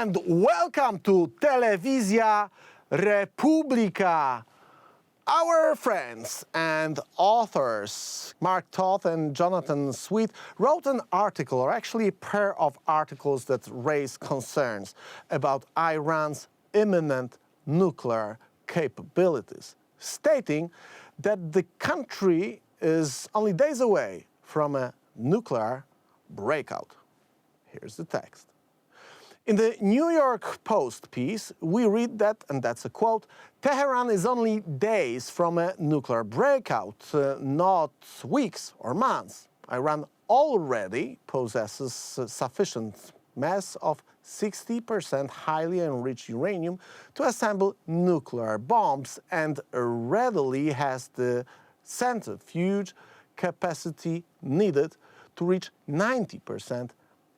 and welcome to Telewizja Republika. Our friends and authors, Mark Toth and Jonathan Sweet, wrote an article, or actually a pair of articles that raise concerns about Iran's imminent nuclear capabilities, stating that the country is only days away from a nuclear breakout. Here's the text. In the New York Post piece, we read that, and that's a quote, Tehran is only days from a nuclear breakout, not weeks or months. Iran already possesses sufficient mass of 60% highly enriched uranium to assemble nuclear bombs and readily has the centrifuge capacity needed to reach 90%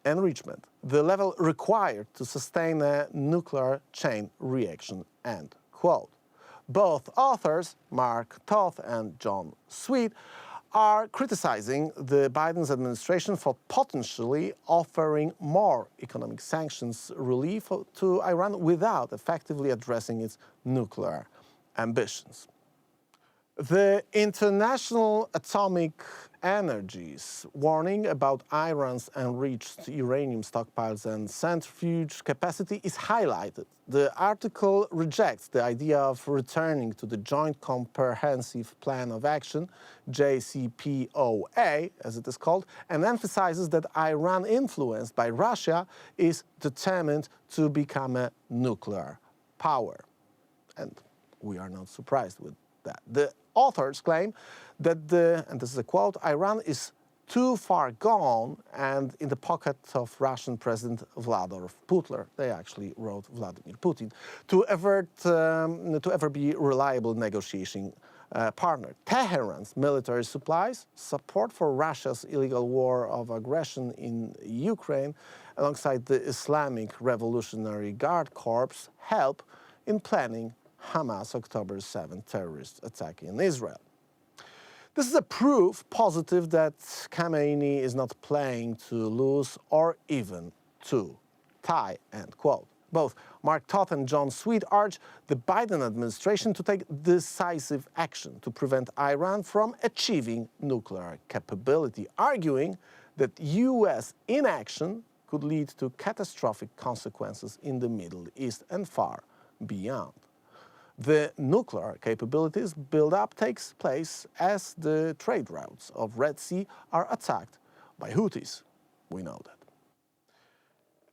enrichment, the level required to sustain a nuclear chain reaction, end quote. Both authors, Mark Toth and John Sweet, are criticizing the Biden's administration for potentially offering more economic sanctions relief to Iran without effectively addressing its nuclear ambitions. The International Atomic Energy's warning about Iran's enriched uranium stockpiles and centrifuge capacity is highlighted. The article rejects the idea of returning to the Joint Comprehensive Plan of Action, JCPOA, as it is called, and emphasizes that Iran, influenced by Russia, is determined to become a nuclear power. And we are not surprised with that. The authors claim that and this is a quote, Iran is too far gone and in the pocket of Russian President Vladimir Putin. They actually wrote Vladimir Putin, to ever be reliable negotiating partner. Tehran's military supplies, support for Russia's illegal war of aggression in Ukraine, alongside the Islamic Revolutionary Guard Corps, help in planning Hamas' October 7th terrorist attack in Israel. This is a proof positive that Khamenei is not playing to lose or even to tie, end quote. Both Mark Toth and John Sweet urge the Biden administration to take decisive action to prevent Iran from achieving nuclear capability, arguing that U.S. inaction could lead to catastrophic consequences in the Middle East and far beyond. The nuclear capabilities build-up takes place as the trade routes of Red Sea are attacked by Houthis. We know that.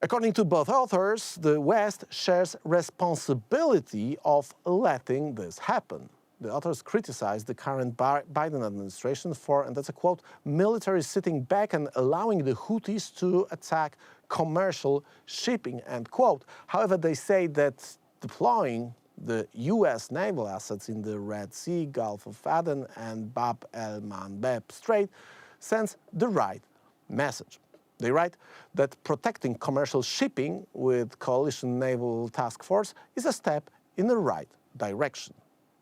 According to both authors, the West shares responsibility of letting this happen. The authors criticize the current Biden administration for, and that's a quote, military sitting back and allowing the Houthis to attack commercial shipping, end quote. However, they say that deploying the U.S. naval assets in the Red Sea, Gulf of Aden, and Bab el-Mandeb Strait sends the right message. They write that protecting commercial shipping with coalition naval task force is a step in the right direction.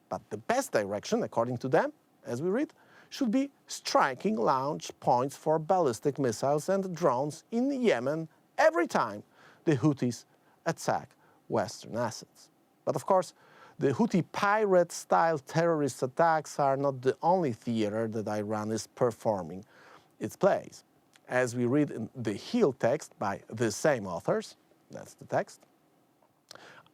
But the best direction, according to them, as we read, should be striking launch points for ballistic missiles and drones in Yemen every time the Houthis attack Western assets. But of course, the Houthi pirate-style terrorist attacks are not the only theater that Iran is performing its plays. As we read in the Hill text by the same authors, that's the text,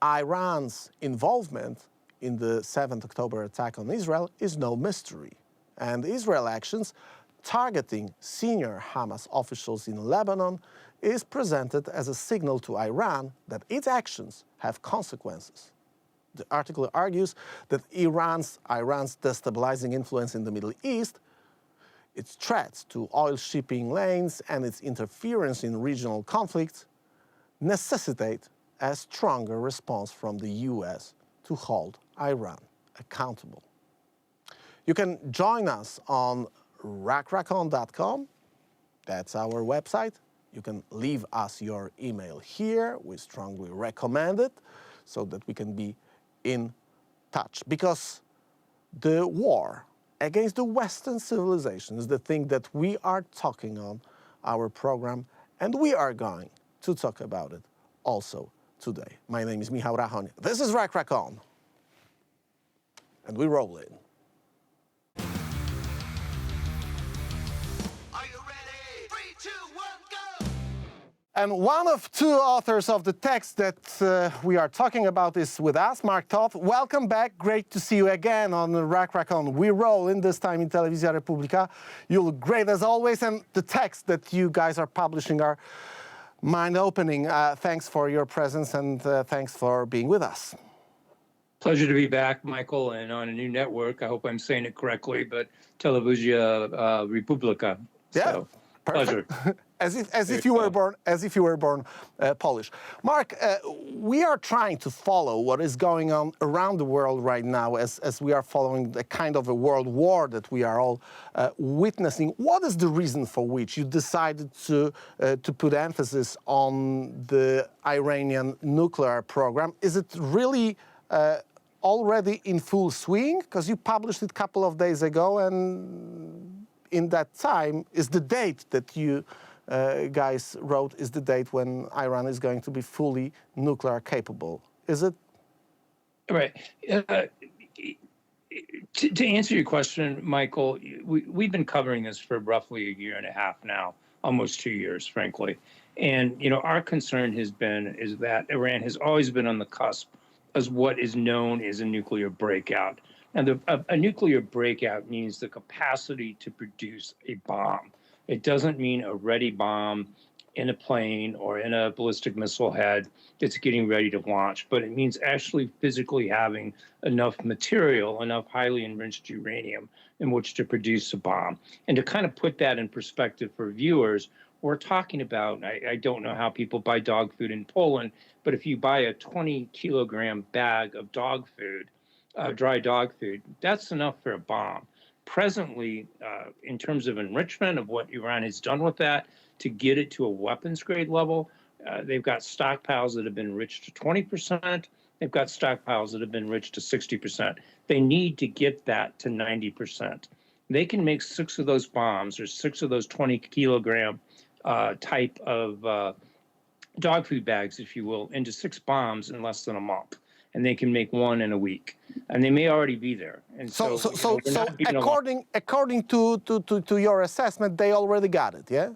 Iran's involvement in the 7th October attack on Israel is no mystery. And Israel actions targeting senior Hamas officials in Lebanon is presented as a signal to Iran that its actions have consequences. The article argues that Iran's destabilizing influence in the Middle East, its threats to oil shipping lanes, and its interference in regional conflicts necessitate a stronger response from the U.S. to hold Iran accountable. You can join us on Rachoń.com. That's our website. You can leave us your email here. We strongly recommend it so that we can be in touch, because the war against the Western civilization is the thing that we are talking on our program, and we are going to talk about it also today. My name is Michał Rachoń. This is Rachoń, and we roll in. Are you ready? 3, 2, 1, go! And one of two authors of the text that we are talking about is with us, Mark Toth. Welcome back. Great to see you again on Rachon We Rollin, this time in Telewizja Republika. You look great as always, and the texts that you guys are publishing are mind-opening. Thanks for your presence, and thanks for being with us. Pleasure to be back, Michael, and on a new network. I hope I'm saying it correctly, but Telewizja Republika. Yeah, So, perfect. pleasure. as if you were born Polish. Mark, we are trying to follow what is going on around the world right now, as we are following the kind of a world war that we are all witnessing. What is the reason for which you decided to put emphasis on the Iranian nuclear program? Is it really already in full swing? Because you published it a couple of days ago, and in that time is the date that you guys wrote is the date when Iran is going to be fully nuclear capable. Is it? Right. To answer your question, Michael, we've been covering this for roughly a year and a half now, almost 2 years, frankly. And, our concern is that Iran has always been on the cusp as what is known as a nuclear breakout. And a nuclear breakout means the capacity to produce a bomb. It doesn't mean a ready bomb in a plane or in a ballistic missile head that's getting ready to launch, but it means actually physically having enough material, enough highly enriched uranium in which to produce a bomb. And to kind of put that in perspective for viewers, we're talking about, I don't know how people buy dog food in Poland, but if you buy a 20-kilogram bag of dog food, dry dog food, that's enough for a bomb. Presently, in terms of enrichment of what Iran has done with that to get it to a weapons grade level, they've got stockpiles that have been enriched to 20%. They've got stockpiles that have been enriched to 60%. They need to get that to 90%. They can make 6 of those bombs or 6 of those 20-kilogram type of dog food bags, if you will, into 6 bombs in less than a month. And they can make 1 in a week, and they may already be there. And so according to your assessment, they already got it, yeah?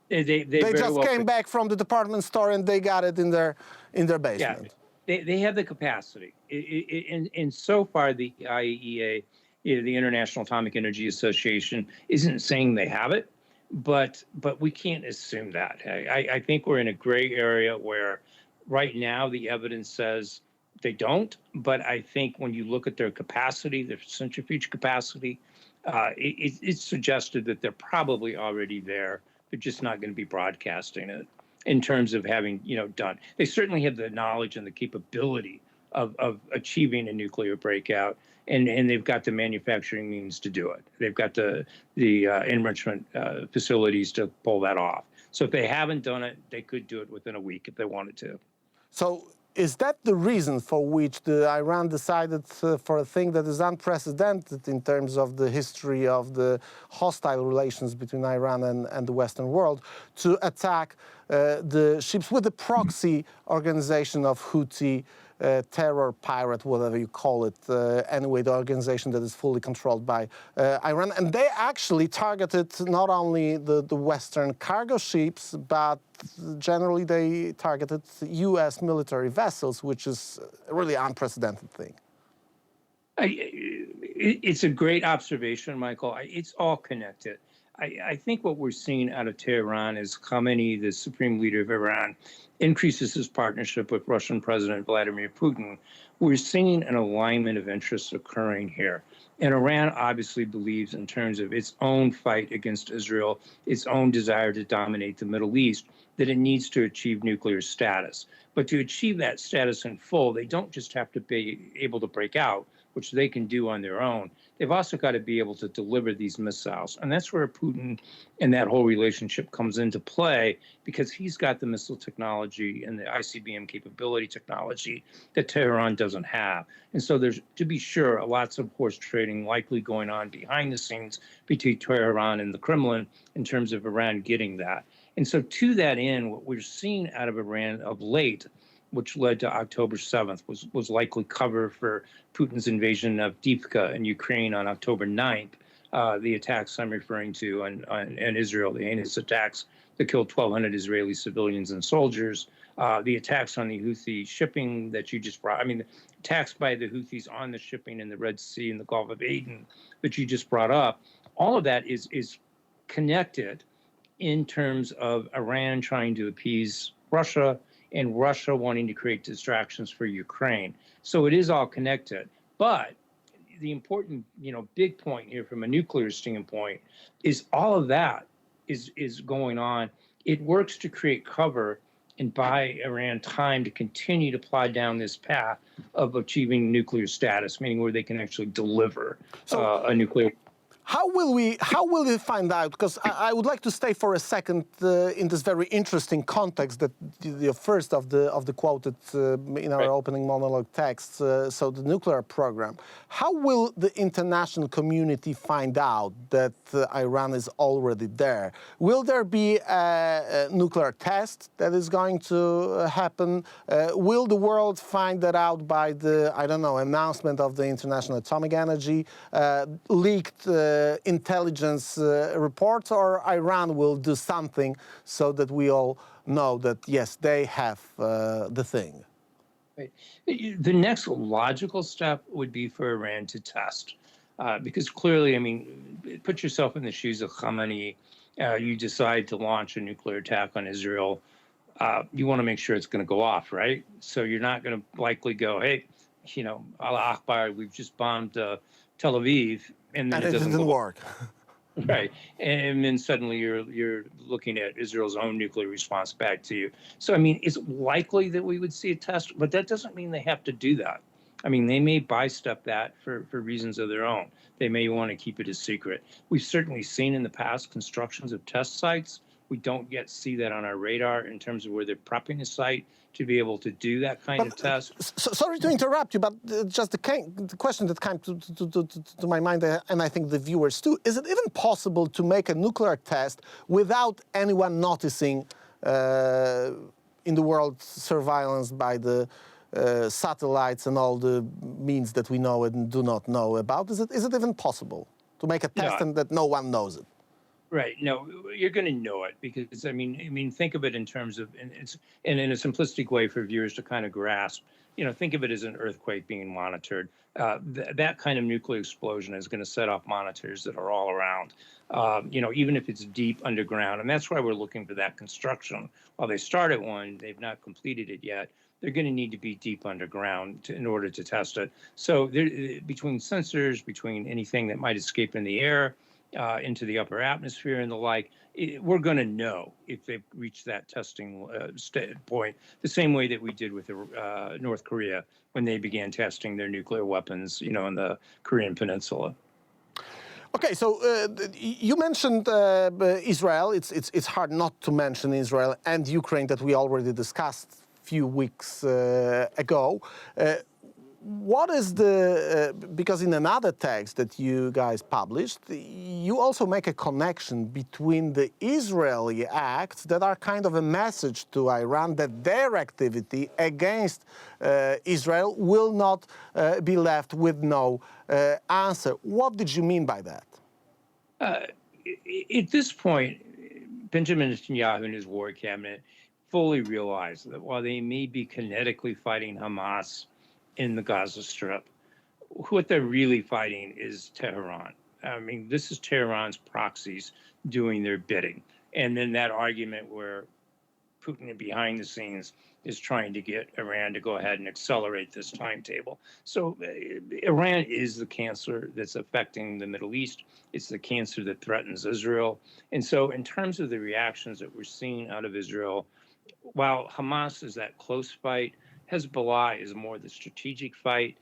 They just came back from the department store and they got it in their basement. Yeah, they have the capacity. And so far, the IAEA, the International Atomic Energy Association, isn't saying they have it, but we can't assume that. I think we're in a gray area where right now the evidence says they don't, but I think when you look at their capacity, their centrifuge capacity, it's suggested that they're probably already there. They're just not going to be broadcasting it in terms of having, done. They certainly have the knowledge and the capability of achieving a nuclear breakout, and they've got the manufacturing means to do it. They've got the enrichment facilities to pull that off. So if they haven't done it, they could do it within a week if they wanted to. So is that the reason for which Iran decided for a thing that is unprecedented in terms of the history of the hostile relations between Iran and the Western world, to attack the ships with the proxy organization of Houthi terror, pirate, whatever you call it, anyway, the organization that is fully controlled by Iran. And they actually targeted not only the Western cargo ships, but generally they targeted U.S. military vessels, which is a really unprecedented thing. It's a great observation, Michael. It's all connected. I think what we're seeing out of Tehran is Khamenei, the supreme leader of Iran, increases his partnership with Russian President Vladimir Putin. We're seeing an alignment of interests occurring here. And Iran obviously believes in terms of its own fight against Israel, its own desire to dominate the Middle East, that it needs to achieve nuclear status. But to achieve that status in full, they don't just have to be able to break out, which they can do on their own. They've also got to be able to deliver these missiles. And that's where Putin and that whole relationship comes into play, because he's got the missile technology and the ICBM capability technology that Tehran doesn't have. And so there's, to be sure, lots of horse trading likely going on behind the scenes between Tehran and the Kremlin in terms of Iran getting that. And so to that end, what we're seeing out of Iran of late which led to October 7th, was likely cover for Putin's invasion of Republika in Ukraine on October 9th. The attacks I'm referring to on Israel, the heinous attacks that killed 1,200 Israeli civilians and soldiers, the attacks on the Houthi shipping that you just brought. I mean, attacks by the Houthis on the shipping in the Red Sea and the Gulf of Aden that you just brought up. All of that is connected in terms of Iran trying to appease Russia and Russia wanting to create distractions for Ukraine. So it is all connected. But the important, big point here from a nuclear standpoint is all of that is going on. It works to create cover and buy Iran time to continue to plod down this path of achieving nuclear status, meaning where they can actually deliver a nuclear. How will we find out? Because I would like to stay for a second in this very interesting context that the first of the quoted in our opening monologue text. So the nuclear program. How will the international community find out that Iran is already there? Will there be a nuclear test that is going to happen? Will the world find that out by the announcement of the International Atomic Energy leaked? Intelligence reports, or Iran will do something so that we all know that, yes, they have the thing? Right. The next logical step would be for Iran to test, because clearly, I mean, put yourself in the shoes of Khamenei. You decide to launch a nuclear attack on Israel. You want to make sure it's going to go off, right? So you're not going to likely go, hey, Allah Akbar, we've just bombed Tel Aviv, and then and it doesn't work. Right, and then suddenly you're looking at Israel's own nuclear response back to you. So I mean, it's likely that we would see a test, but that doesn't mean they have to do that. I mean, they may bystep that for reasons of their own. They may want to keep it a secret. We've certainly seen in the past constructions of test sites. We don't yet see that on our radar in terms of where they're prepping a site to be able to do that kind of test. Sorry to interrupt you, but just the question that came to my mind, and I think the viewers too, is it even possible to make a nuclear test without anyone noticing in the world surveillance by the satellites and all the means that we know and do not know about? Is it even possible to make a test and that no one knows it? Right. No, you're going to know it because I mean, think of it in terms of, and in a simplistic way for viewers to kind of grasp. Think of it as an earthquake being monitored. That kind of nuclear explosion is going to set off monitors that are all around. Even if it's deep underground, and that's why we're looking for that construction. While they started one, they've not completed it yet. They're going to need to be deep underground in order to test it. So between sensors, between anything that might escape in the air. Into the upper atmosphere and the like, we're going to know if they've reached that testing point, the same way that we did with North Korea when they began testing their nuclear weapons, in the Korean Peninsula. Okay, so you mentioned Israel. It's hard not to mention Israel and Ukraine that we already discussed a few weeks ago. What is because in another text that you guys published, you also make a connection between the Israeli acts that are kind of a message to Iran that their activity against Israel will not be left with no answer. What did you mean by that? At this point, Benjamin Netanyahu and his war cabinet fully realize that while they may be kinetically fighting Hamas in the Gaza Strip, what they're really fighting is Tehran. I mean, this is Tehran's proxies doing their bidding. And then that argument where Putin behind the scenes is trying to get Iran to go ahead and accelerate this timetable. So Iran is the cancer that's affecting the Middle East. It's the cancer that threatens Israel. And so in terms of the reactions that we're seeing out of Israel, while Hamas is that close fight, Hezbollah is more the strategic fight,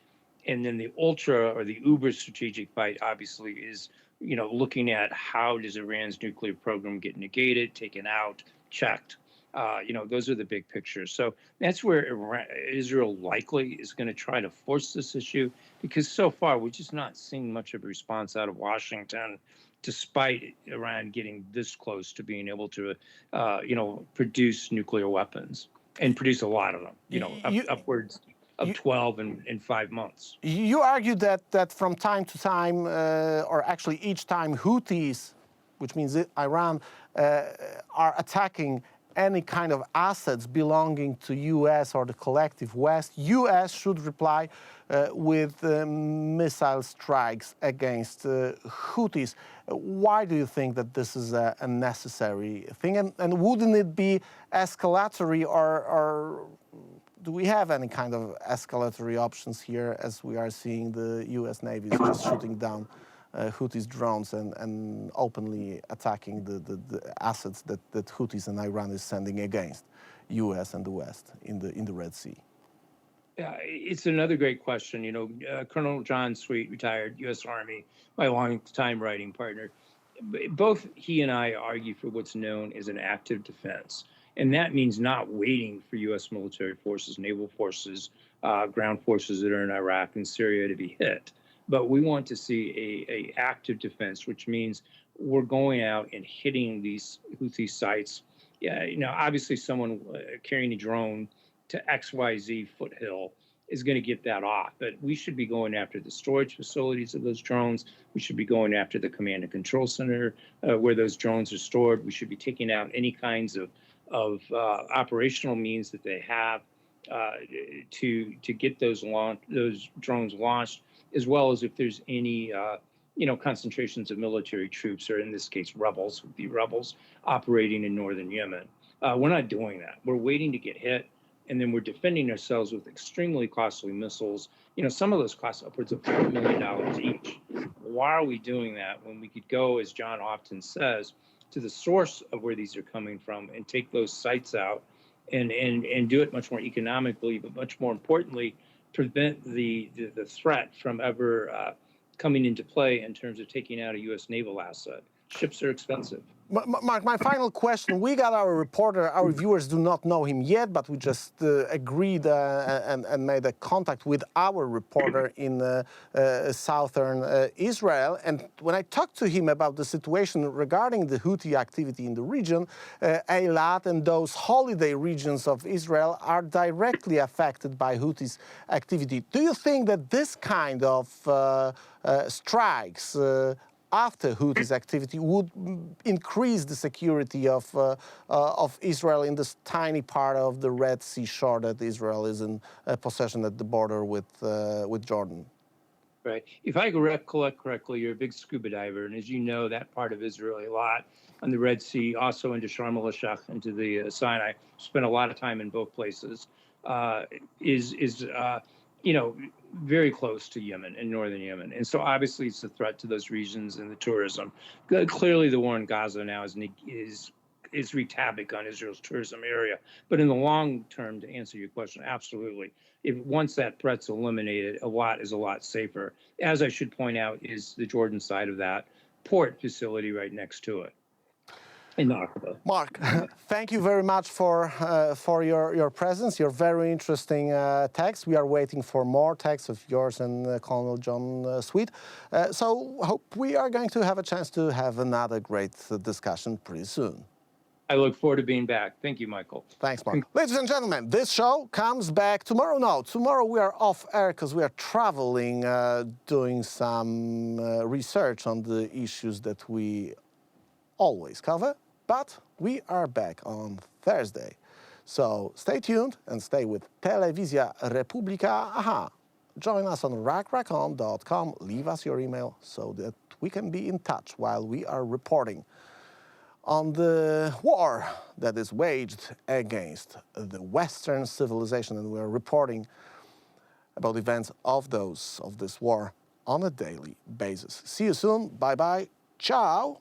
and then the ultra or the uber strategic fight obviously is, looking at how does Iran's nuclear program get negated, taken out, checked. Those are the big pictures. So that's where Israel likely is going to try to force this issue, because so far we're just not seeing much of a response out of Washington, despite Iran getting this close to being able to, produce nuclear weapons. and produce a lot of them, upwards of you- 12 in 5 months. You argue that from time to time, or actually each time Houthis, which means Iran, are attacking any kind of assets belonging to U.S. or the collective West, U.S. should reply with missile strikes against Houthis. Why do you think that this is a necessary thing? And wouldn't it be escalatory, or do we have any kind of escalatory options here, as we are seeing the U.S. Navy is just shooting down Houthis' drones and openly attacking the assets that Houthis and Iran is sending against U.S. and the West in the Red Sea? Yeah, it's another great question. Colonel John Sweet, retired U.S. Army, my longtime writing partner. Both he and I argue for what's known as an active defense. And that means not waiting for U.S. military forces, naval forces, ground forces that are in Iraq and Syria to be hit. But we want to see a active defense, which means we're going out and hitting these Houthi sites. Yeah, obviously someone carrying a drone to XYZ foothill is going to get that off. But we should be going after the storage facilities of those drones. We should be going after the command and control center where those drones are stored. We should be taking out any kinds of operational means that they have to get those drones launched, as well as if there's any concentrations of military troops, or in this case rebels, would be rebels operating in northern Yemen. We're not doing that. We're waiting to get hit, and then we're defending ourselves with extremely costly missiles. Some of those cost upwards of $4 million each. Why are we doing that when we could go, as John often says, to the source of where these are coming from and take those sites out and do it much more economically, but much more importantly, prevent the threat from ever coming into play in terms of taking out a U.S. naval asset. Ships are expensive. Mark, my final question. We got our reporter. Our viewers do not know him yet, but we just agreed and made a contact with our reporter in southern Israel. And when I talked to him about the situation regarding the Houthi activity in the region, Eilat and those holiday regions of Israel are directly affected by Houthis activity. Do you think that this kind of strikes after Houthis activity would increase the security of Israel in this tiny part of the Red Sea shore that Israel is in possession at the border with Jordan? Right. If I recollect correctly, you're a big scuba diver, and as you know, that part of Israel a lot on the Red Sea, also into Sharm el-Sheikh, into the Sinai. Spent a lot of time in both places. Is very close to Yemen, in northern Yemen. And so obviously it's a threat to those regions and the tourism. Clearly the war in Gaza now is wreaked havoc on Israel's tourism area. But in the long term, to answer your question, absolutely. Once that threat's eliminated, a lot safer. As I should point out, is the Jordan side of that port facility right next to it. Mark, thank you very much for your presence, your very interesting text. We are waiting for more texts of yours and Colonel John Sweet. So hope we are going to have a chance to have another great discussion pretty soon. I look forward to being back. Thank you, Michael. Thanks, Mark. Ladies and gentlemen, this show comes back tomorrow. No, tomorrow we are off air because we are traveling, doing some research on the issues that we always cover. But we are back on Thursday. So stay tuned and stay with Telewizja Republika. Join us on rachoń.com. Leave us your email so that we can be in touch while we are reporting on the war that is waged against the Western civilization. And we are reporting about events of this war on a daily basis. See you soon. Bye-bye. Ciao.